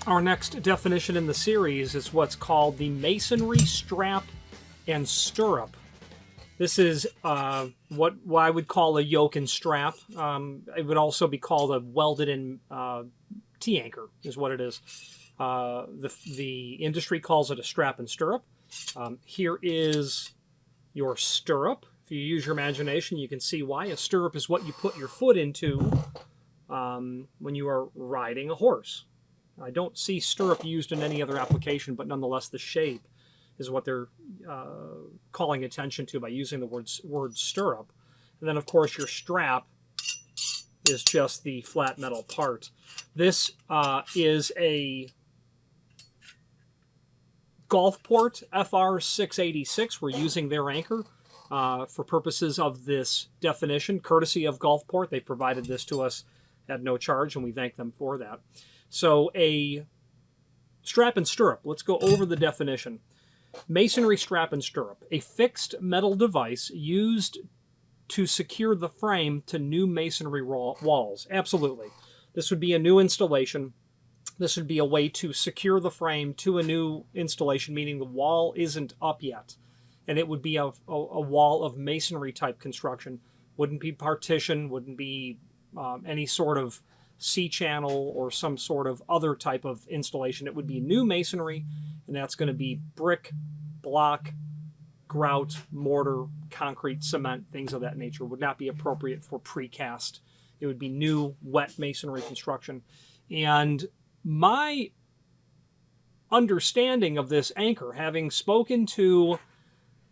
Our next definition in the series is what's called the Masonry Strap and Stirrup. This is what I would call a yoke and strap. It would also be called a welded-in T-anchor, is what it is. The industry calls it a strap and stirrup. Here is your stirrup. If you use your imagination, you can see why. A stirrup is what you put your foot into when you are riding a horse. I don't see stirrup used in any other application, but nonetheless the shape is what they're calling attention to by using the word stirrup. And then, of course, your strap is just the flat metal part. This is a Gulfport FR686. We're using their anchor for purposes of this definition, courtesy of Gulfport. They provided this to us at no charge, and we thank them for that. So a strap and stirrup. Let's go over the definition. Masonry strap and stirrup, a fixed metal device used to secure the frame to new masonry walls. Absolutely. This would be a new installation. This would be a way to secure the frame to a new installation, meaning the wall isn't up yet. And it would be a wall of masonry type construction. Wouldn't be partition, wouldn't be any sort of C-channel or some sort of other type of installation. It would be new masonry, and that's going to be brick, block, grout, mortar, concrete, cement, things of that nature. Would not be appropriate for precast. It would be new, wet masonry construction. And my understanding of this anchor, having spoken to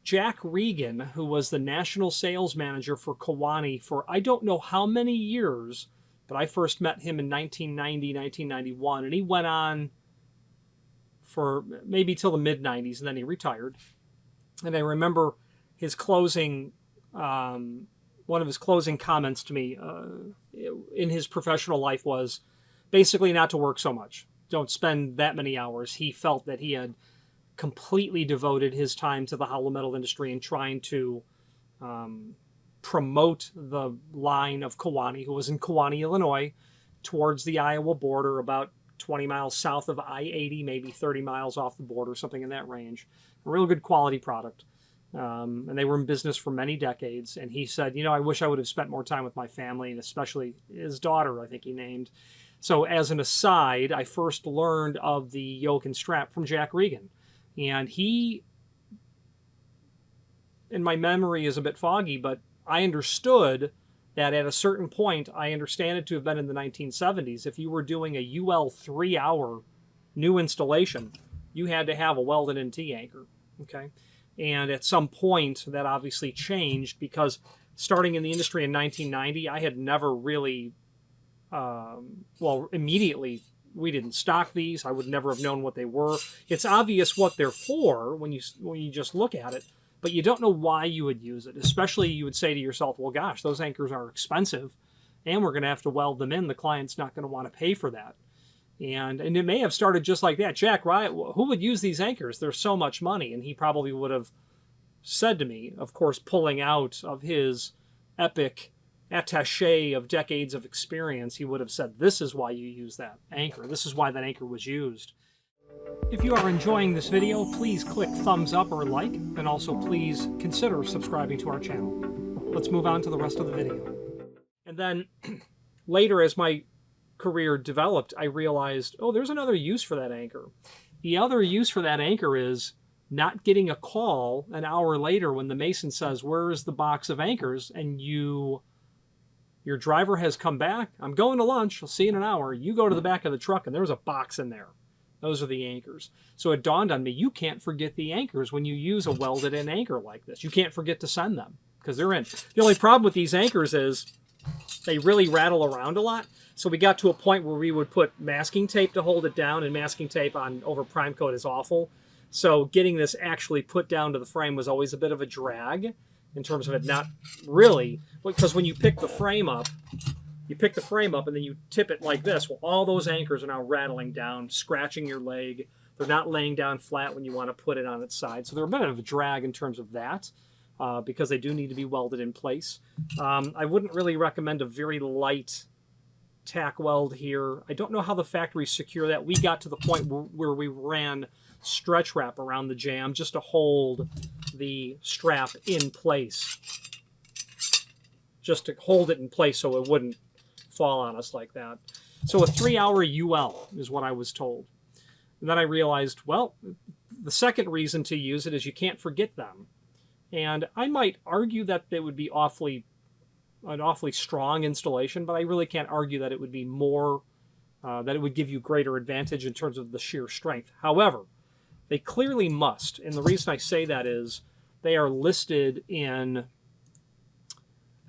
Jack Regan, who was the national sales manager for Kewanee for I don't know how many years, but I first met him in 1990, 1991, and he went on for maybe till the mid-90s, and then he retired. And I remember his closing, one of his closing comments to me in his professional life was basically not to work so much. Don't spend that many hours. He felt that he had completely devoted his time to the hollow metal industry and trying to promote the line of Kewanee, who was in Kewanee, Illinois, towards the Iowa border, about 20 miles south of I-80, maybe 30 miles off the border, something in that range. A real good quality product. And they were in business for many decades. And he said, I wish I would have spent more time with my family, and especially his daughter, I think he named. So as an aside, I first learned of the yoke and strap from Jack Regan. And he, and my memory is a bit foggy, but I understood that at a certain point, I understand it to have been in the 1970s, if you were doing a UL 3-hour new installation, you had to have a welded-in T-anchor, okay? And at some point, that obviously changed because starting in the industry in 1990, I had never really, immediately, we didn't stock these. I would never have known what they were. It's obvious what they're for when you just look at it, but you don't know why you would use it. Especially you would say to yourself, well, gosh, those anchors are expensive and we're going to have to weld them in. The client's not going to want to pay for that. And it may have started just like that. Jack, right? Who would use these anchors? There's so much money. And he probably would have said to me, of course, pulling out of his epic attaché of decades of experience, he would have said, this is why you use that anchor. This is why that anchor was used. If you are enjoying this video, please click thumbs up or like, and also please consider subscribing to our channel. Let's move on to the rest of the video. And then later, as my career developed, I realized, oh, there's another use for that anchor. The other use for that anchor is not getting a call an hour later when the mason says, where's the box of anchors? And your driver has come back. I'm going to lunch. I'll see you in an hour. You go to the back of the truck and there's a box in there. Those are the anchors. So it dawned on me, you can't forget the anchors when you use a welded-in anchor like this. You can't forget to send them because they're in. The only problem with these anchors is they really rattle around a lot. So we got to a point where we would put masking tape to hold it down, and masking tape over prime coat is awful. So getting this actually put down to the frame was always a bit of a drag in terms of it not really, because when you pick the frame up, and then you tip it like this. Well, all those anchors are now rattling down, scratching your leg. They're not laying down flat when you want to put it on its side. So they're a bit of a drag in terms of that because they do need to be welded in place. I wouldn't really recommend a very light tack weld here. I don't know how the factories secure that. We got to the point where we ran stretch wrap around the jamb just to hold the strap in place. Just to hold it in place so it wouldn't fall on us like that. So a 3-hour UL is what I was told. And then I realized, well, the second reason to use it is you can't forget them. And I might argue that it would be an awfully strong installation, but I really can't argue that it would be more, that it would give you greater advantage in terms of the sheer strength. However, they clearly must. And the reason I say that is they are listed in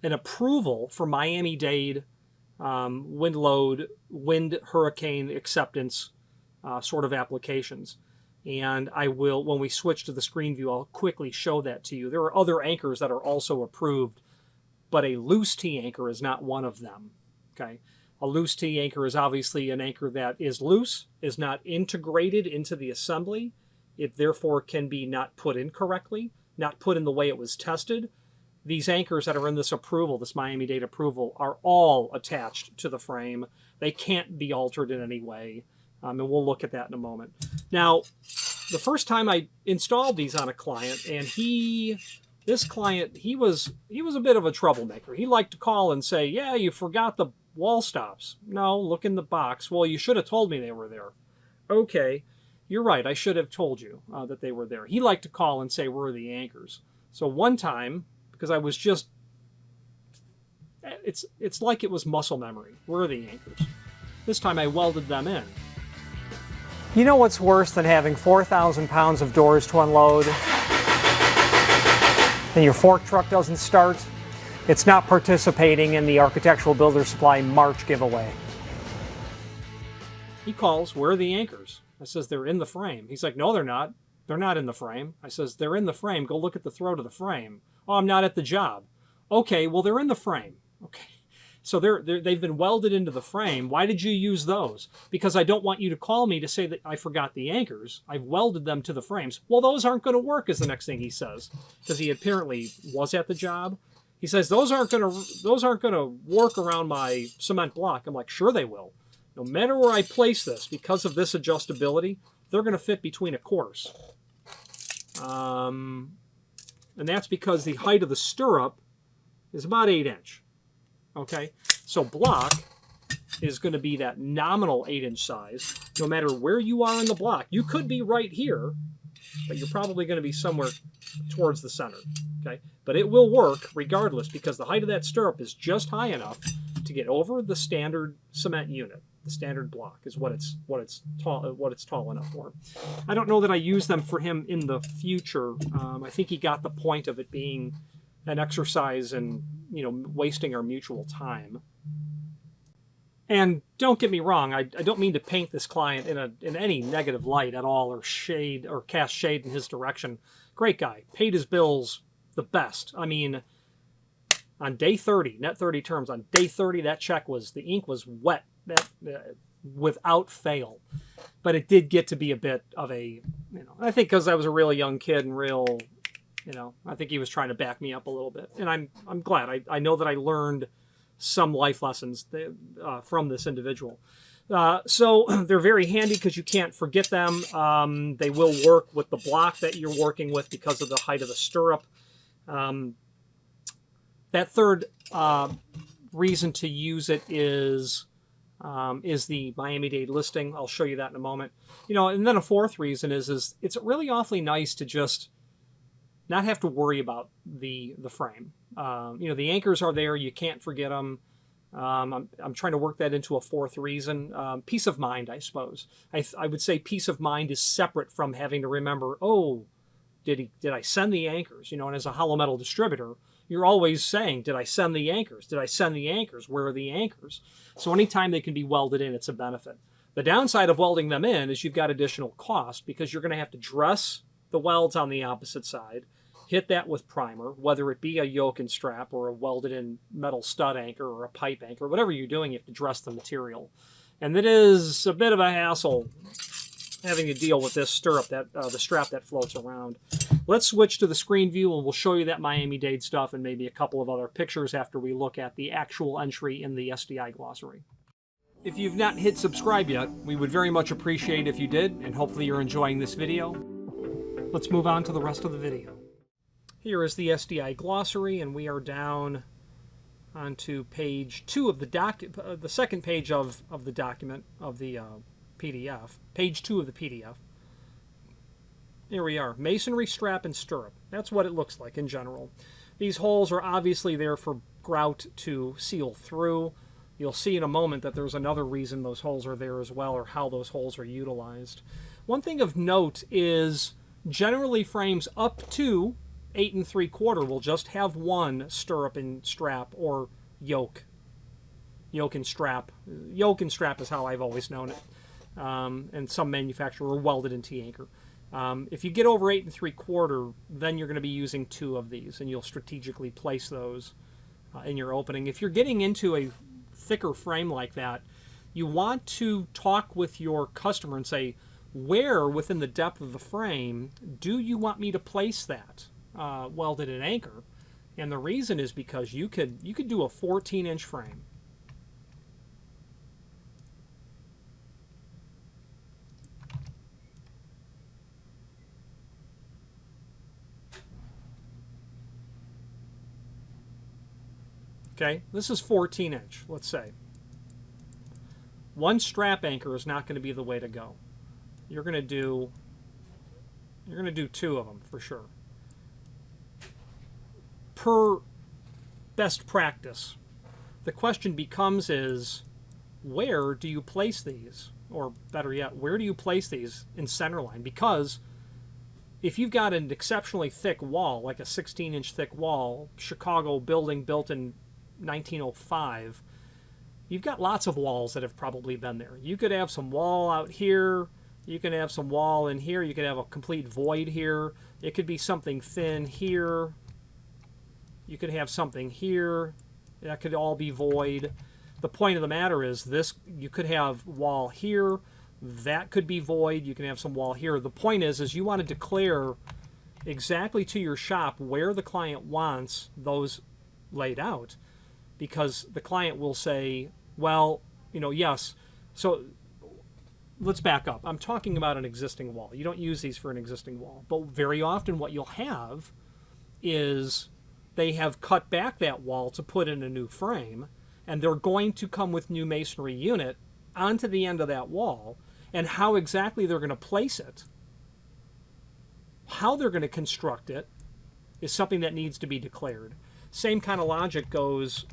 an approval for Miami-Dade wind load, wind hurricane acceptance sort of applications. And I will, when we switch to the screen view, I'll quickly show that to you. There are other anchors that are also approved, but a loose T anchor is not one of them. Okay, a loose T anchor is obviously an anchor that is loose, is not integrated into the assembly. It therefore can be not put in correctly, not put in the way it was tested. These anchors that are in this approval, this Miami-Dade approval, are all attached to the frame. They can't be altered in any way. And we'll look at that in a moment. Now, the first time I installed these on a client, and this client, he was a bit of a troublemaker. He liked to call and say, yeah, you forgot the wall stops. No, look in the box. Well, you should have told me they were there. Okay, you're right. I should have told you that they were there. He liked to call and say, where are the anchors? So one time, because I was just, it's like it was muscle memory. Where are the anchors? This time I welded them in. You know what's worse than having 4,000 pounds of doors to unload? And your fork truck doesn't start? It's not participating in the Architectural Builder Supply March giveaway. He calls, where are the anchors? I says, they're in the frame. He's like, no, they're not. They're not in the frame. I says, they're in the frame. Go look at the throat of the frame. Oh, I'm not at the job. Okay, well, they're in the frame. Okay. So they've been welded into the frame. Why did you use those? Because I don't want you to call me to say that I forgot the anchors. I've welded them to the frames. Well, those aren't going to work, is the next thing he says, because he apparently was at the job. He says those aren't going to work around my cement block. I'm like, sure they will. No matter where I place this, because of this adjustability, they're going to fit between a course. And that's because the height of the stirrup is about 8 inch. Okay, so block is going to be that nominal 8-inch size. No matter where you are in the block, you could be right here, but you're probably going to be somewhere towards the center. Okay, but it will work regardless because the height of that stirrup is just high enough to get over the standard cement unit. The standard block is what it's tall enough for. I don't know that I use them for him in the future. I think he got the point of it being an exercise in, wasting our mutual time. And don't get me wrong, I don't mean to paint this client in any negative light at all, or cast shade in his direction. Great guy, paid his bills the best. I mean, on day 30, net 30 terms, on day 30, that check the ink was wet, without fail. But it did get to be a bit of a, I think because I was a real young kid and I think he was trying to back me up a little bit. And I'm glad. I know that I learned some life lessons from this individual. So they're very handy because you can't forget them. They will work with the block that you're working with because of the height of the stirrup. That third reason to use it is the Miami-Dade listing. I'll show you that in a moment. And then a fourth reason is it's really awfully nice to just not have to worry about the frame. The anchors are there. You can't forget them. I'm trying to work that into a fourth reason. Peace of mind, I suppose. I would say peace of mind is separate from having to remember, oh, did I send the anchors? And as a hollow metal distributor, you're always saying, did I send the anchors? Did I send the anchors? Where are the anchors? So anytime they can be welded in, it's a benefit. The downside of welding them in is you've got additional cost because you're going to have to dress the welds on the opposite side, hit that with primer, whether it be a yoke and strap or a welded in metal stud anchor or a pipe anchor, whatever you're doing, you have to dress the material. And it is a bit of a hassle having to deal with this stirrup, the strap that floats around. Let's switch to the screen view and we'll show you that Miami-Dade stuff and maybe a couple of other pictures after we look at the actual entry in the SDI glossary. If you've not hit subscribe yet, we would very much appreciate if you did, and hopefully you're enjoying this video. Let's move on to the rest of the video. Here is the SDI glossary, and we are down onto page 2 of the second page of the document of the PDF. Page 2 of the PDF. Here we are. Masonry strap and stirrup. That's what it looks like in general. These holes are obviously there for grout to seal through. You'll see in a moment that there's another reason those holes are there as well, or how those holes are utilized. One thing of note is generally frames up to 8 3/4 will just have one stirrup and strap, or yoke. Yoke and strap. Yoke and strap is how I've always known it. And some manufacturer are welded in T-anchor. If you get over 8 3/4, then you're going to be using 2 of these, and you'll strategically place those in your opening. If you're getting into a thicker frame like that, you want to talk with your customer and say, where within the depth of the frame do you want me to place that welded in anchor? And the reason is because you could do a 14-inch frame. Okay, this is 14-inch, let's say. One strap anchor is not going to be the way to go. You're going to do 2 of them for sure. Per best practice, the question becomes is, where do you place these? Or better yet, where do you place these in centerline? Because if you've got an exceptionally thick wall, like a 16-inch thick wall, Chicago building built in 1905, you've got lots of walls that have probably been there. You could have some wall out here, you can have some wall in here, you could have a complete void here, it could be something thin here, you could have something here, that could all be void. The point of the matter is this, you could have wall here, that could be void, you can have some wall here. The point is you want to declare exactly to your shop where the client wants those laid out, because the client will say, well, yes. So let's back up. I'm talking about an existing wall. You don't use these for an existing wall. But very often what you'll have is they have cut back that wall to put in a new frame, and they're going to come with new masonry unit onto the end of that wall, and how exactly they're going to place it, how they're going to construct it, is something that needs to be declared. Same kind of logic goes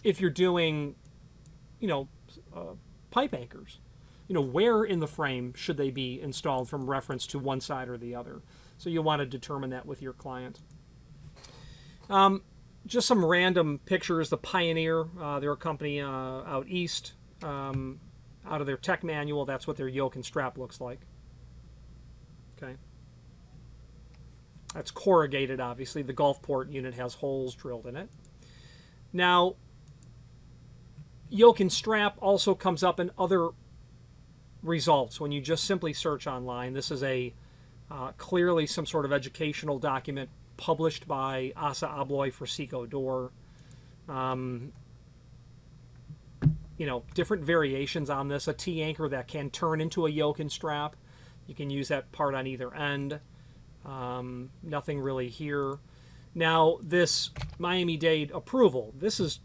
if you're doing, pipe anchors. Where in the frame should they be installed from reference to one side or the other? So you want to determine that with your client. Just some random pictures. The Pioneer, they're a company out east. Out of their tech manual, that's what their yoke and strap looks like. Okay. That's corrugated, obviously. The Gulfport unit has holes drilled in it. Now, yoke and strap also comes up in other results when you just simply search online. This is a clearly some sort of educational document published by Assa Abloy for Seco Door. Different variations on this. A T-anchor that can turn into a yoke and strap. You can use that part on either end. Nothing really here. Now, this Miami-Dade approval, this is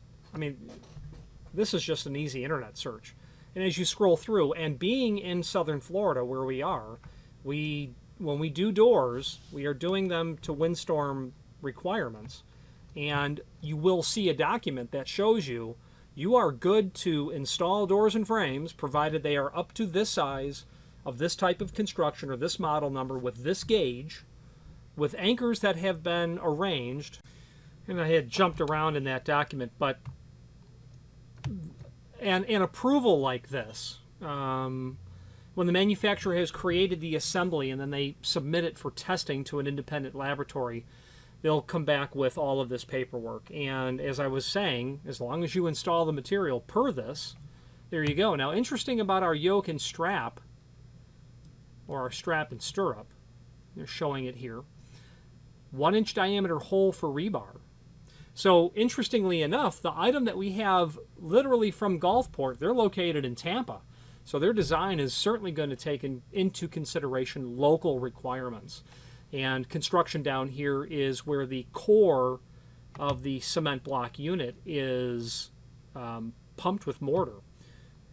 just an easy internet search. And as you scroll through, and being in southern Florida where we are, when we do doors, we are doing them to windstorm requirements. And you will see a document that shows you are good to install doors and frames, provided they are up to this size, of this type of construction or this model number with this gauge, with anchors that have been arranged. And I had jumped around in that document, but an approval like this, when the manufacturer has created the assembly and then they submit it for testing to an independent laboratory, they'll come back with all of this paperwork. And as I was saying, as long as you install the material per this, there you go. Now, interesting about our yoke and strap, or our strap and stirrup, they're showing it here. 1-inch diameter hole for rebar. So interestingly enough, the item that we have literally from Gulfport, they're located in Tampa. So their design is certainly going to take into consideration local requirements. And construction down here is where the core of the cement block unit is pumped with mortar.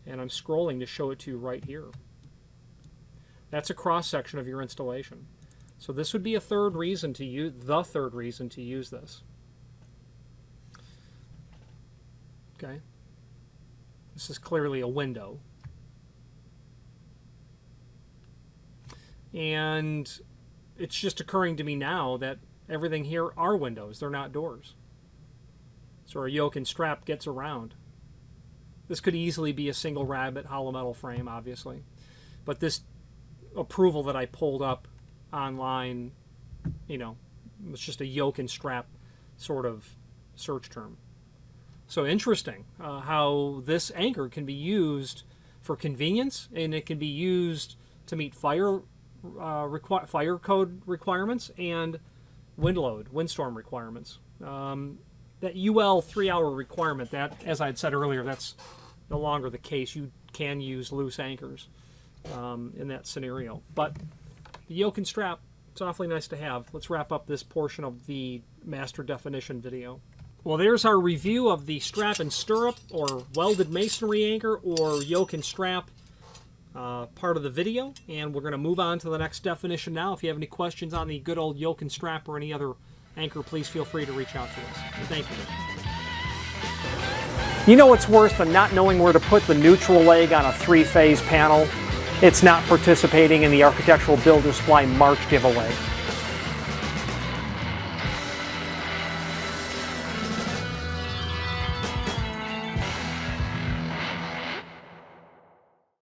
And I'm scrolling to show it to you right here. That's a cross section of your installation. So this would be a third reason to use, the third reason to use this. Okay. This is clearly a window. And it's just occurring to me now that everything here are windows. They're not doors. So our yoke and strap gets around. This could easily be a single rabbet hollow metal frame, obviously. But this approval that I pulled up online, you know, was just a yoke and strap sort of search term. So interesting how this anchor can be used for convenience, and it can be used to meet fire code requirements and wind load, windstorm requirements. That UL 3-hour requirement, that, as I had said earlier, that's no longer the case. You can use loose anchors in that scenario. But the yoke and strap, it's awfully nice to have. Let's wrap up this portion of the master definition video. Well, there's our review of the strap and stirrup, or welded masonry anchor, or yoke and strap part of the video, and we're going to move on to the next definition now. If you have any questions on the good old yoke and strap or any other anchor, please feel free to reach out to us. And thank you. You know what's worse than not knowing where to put the neutral leg on a 3-phase panel? It's not participating in the Architectural Builder Supply March giveaway.